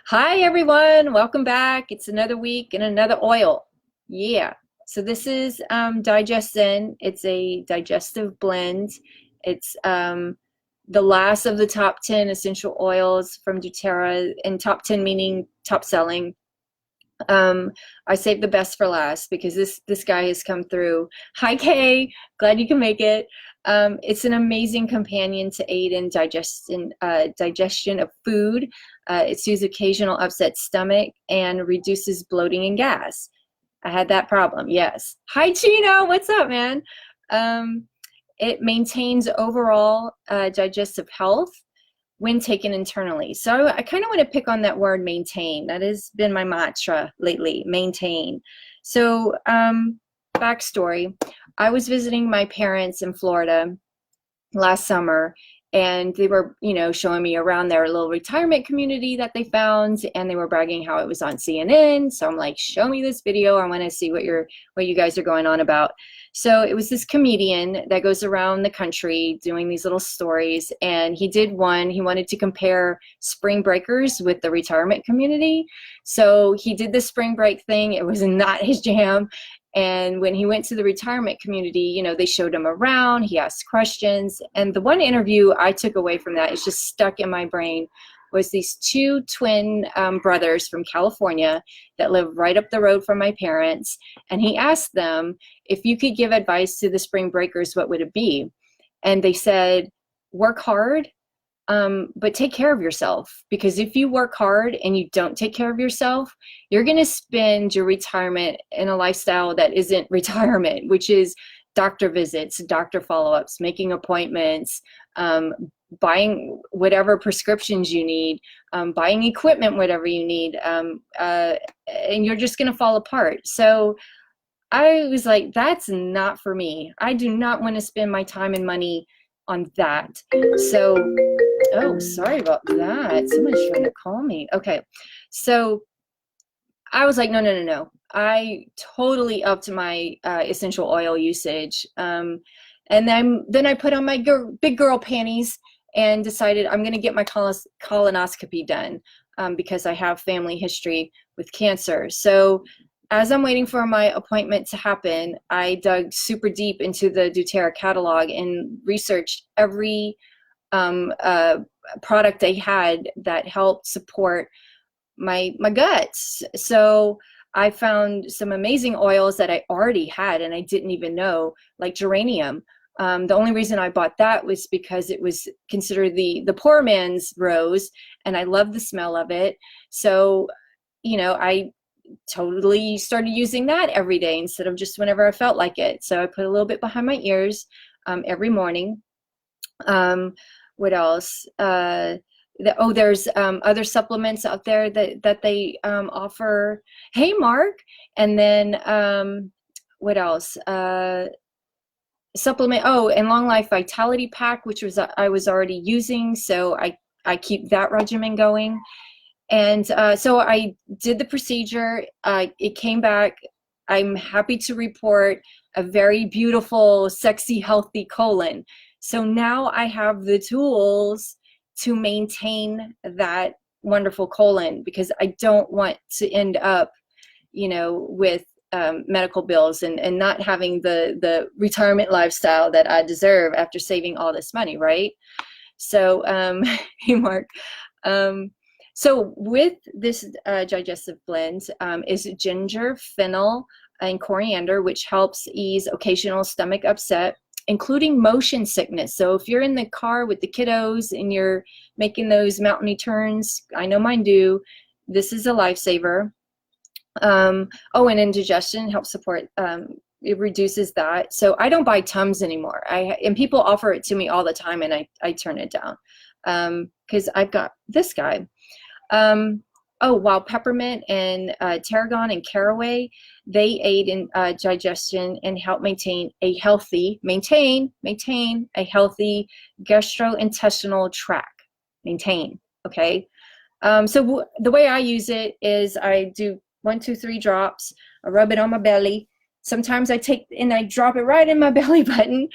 Hi everyone, welcome back. It's another week and another oil. Yeah. So this is DigestZen. It's a digestive blend. It's the last of the top 10 essential oils from doTERRA, and top 10 meaning top selling. I saved the best for last because this guy has come through. Hi Kay, glad you can make it. It's an amazing companion to aid in digestion of food. It soothes occasional upset stomach and reduces bloating and gas. I had that problem, yes. Hi Chino, what's up, man? Um, it maintains overall digestive health when taken internally. So I kind of want to pick on that word maintain. That has been my mantra lately, maintain. So backstory, I was visiting my parents in Florida last summer, and they were, showing me around their little retirement community that they found, and they were bragging how it was on CNN. So I'm like, show me this video. I want to see what you guys are going on about. So it was this comedian that goes around the country doing these little stories, and he did one. He wanted to compare spring breakers with the retirement community. So he did the spring break thing. It was not his jam. And when he went to the retirement community, they showed him around, he asked questions. And the one interview I took away from that, it's just stuck in my brain, was these two twin brothers from California that live right up the road from my parents. And he asked them, if you could give advice to the spring breakers, what would it be? And they said, work hard, but take care of yourself, because if you work hard and you don't take care of yourself, you're going to spend your retirement in a lifestyle that isn't retirement, which is doctor visits, doctor follow-ups, making appointments, buying whatever prescriptions you need, buying equipment, whatever you need, and you're just going to fall apart. So I was like, that's not for me. I do not want to spend my time and money on that. So, oh, sorry about that. Someone's trying to call me. Okay. So I was like, no. I totally upped my essential oil usage. And then I put on my big girl panties and decided I'm going to get my colonoscopy done because I have family history with cancer. So as I'm waiting for my appointment to happen, I dug super deep into the doTERRA catalog and researched every product they had that helped support my guts. So I found some amazing oils that I already had and I didn't even know, like geranium. The only reason I bought that was because it was considered the poor man's rose, and I love the smell of it. So, I totally started using that every day instead of just whenever I felt like it. So I put a little bit behind my ears every morning. What else? There's other supplements out there that they offer. Hey, Mark. And then what else? Supplement. Oh, and Long Life Vitality Pack, which I was already using. So I keep that regimen going. And so I did the procedure. It came back. I'm happy to report a very beautiful, sexy, healthy colon. So now I have the tools to maintain that wonderful colon, because I don't want to end up, with medical bills and not having the retirement lifestyle that I deserve after saving all this money, right? So, hey, Mark. So with this digestive blend is ginger, fennel, and coriander, which helps ease occasional stomach upset, including motion sickness. So if you're in the car with the kiddos and you're making those mountainy turns, I know mine do, this is a lifesaver. And indigestion helps support, it reduces that. So I don't buy Tums anymore. And people offer it to me all the time, and I turn it down because I've got this guy. While peppermint and tarragon and caraway, they aid in digestion and help maintain a healthy gastrointestinal tract. Maintain, okay? So the way I use it is I do 1, 2, 3 drops. I rub it on my belly. Sometimes I take and I drop it right in my belly button.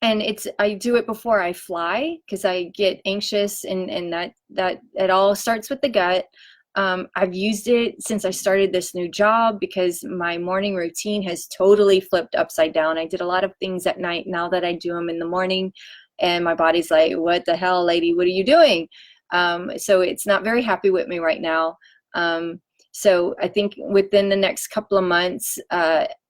and I do it before I fly because I get anxious, and that it all starts with the gut. I've used it since I started this new job because my morning routine has totally flipped upside down. I did a lot of things at night. Now that I do them in the morning, and my body's like, what the hell, lady, what are you doing? So it's not very happy with me right now. So I think within the next couple of months,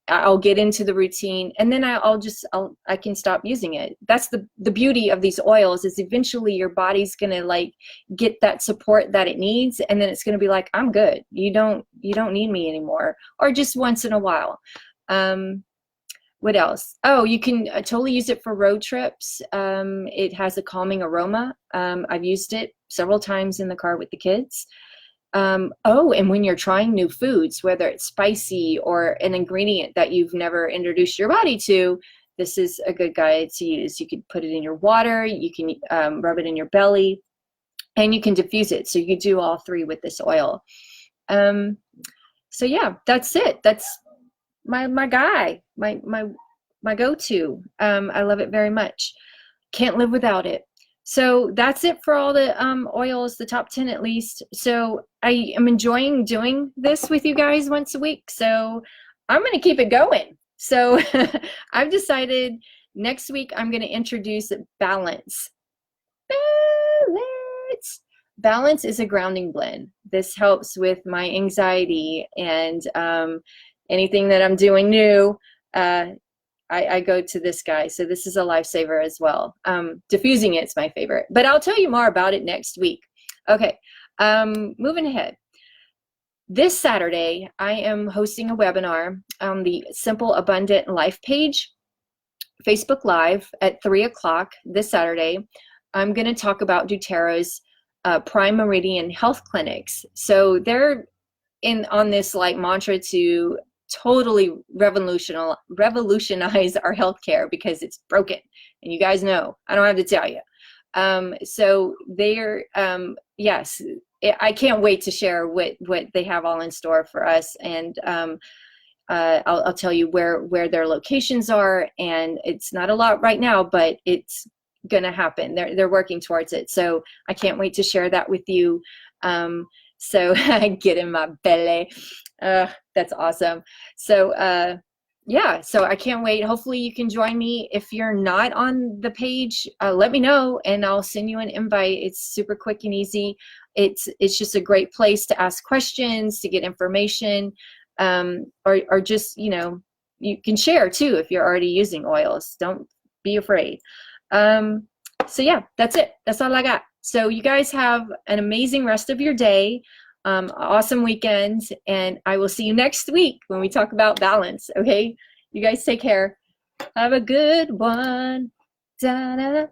I'll get into the routine, and then I can stop using it. That's the beauty of these oils, is eventually your body's gonna like get that support that it needs, and then it's gonna be like, I'm good. You don't need me anymore, or just once in a while. What else? Oh, you can totally use it for road trips. It has a calming aroma. I've used it several times in the car with the kids. Oh, and when you're trying new foods, whether it's spicy or an ingredient that you've never introduced your body to, this is a good guide to use. You could put it in your water, you can rub it in your belly, and you can diffuse it. So you could do all three with this oil. So yeah, that's it. That's my guy, my go-to. I love it very much. Can't live without it. So that's it for all the oils, the top 10 at least. So I am enjoying doing this with you guys once a week. So I'm going to keep it going. So I've decided next week I'm going to introduce balance. Balance is a grounding blend. This helps with my anxiety and anything that I'm doing new. I go to this guy. So this is a lifesaver as well. Diffusing it's my favorite, but I'll tell you more about it next week. Okay, moving ahead. This Saturday, I am hosting a webinar on the Simple Abundant Life page, Facebook Live at 3 o'clock this Saturday. I'm going to talk about doTERRA's Prime Meridian Health Clinics. So they're on this like mantra to totally revolutionize our healthcare because it's broken, and you guys know I don't have to tell you. So they're yes, I can't wait to share what they have all in store for us, and I'll tell you where their locations are, and it's not a lot right now, but it's gonna happen. They're working towards it, so I can't wait to share that with you. So I get in my belly. That's awesome. So yeah, so I can't wait. Hopefully you can join me. If you're not on the page, let me know and I'll send you an invite. It's super quick and easy. It's just a great place to ask questions, to get information, or just, you know, you can share too if you're already using oils. Don't be afraid. So yeah, that's it. That's all I got. So you guys have an amazing rest of your day. Awesome weekend, and I will see you next week when we talk about balance. Okay, you guys take care. Have a good one. Da-da.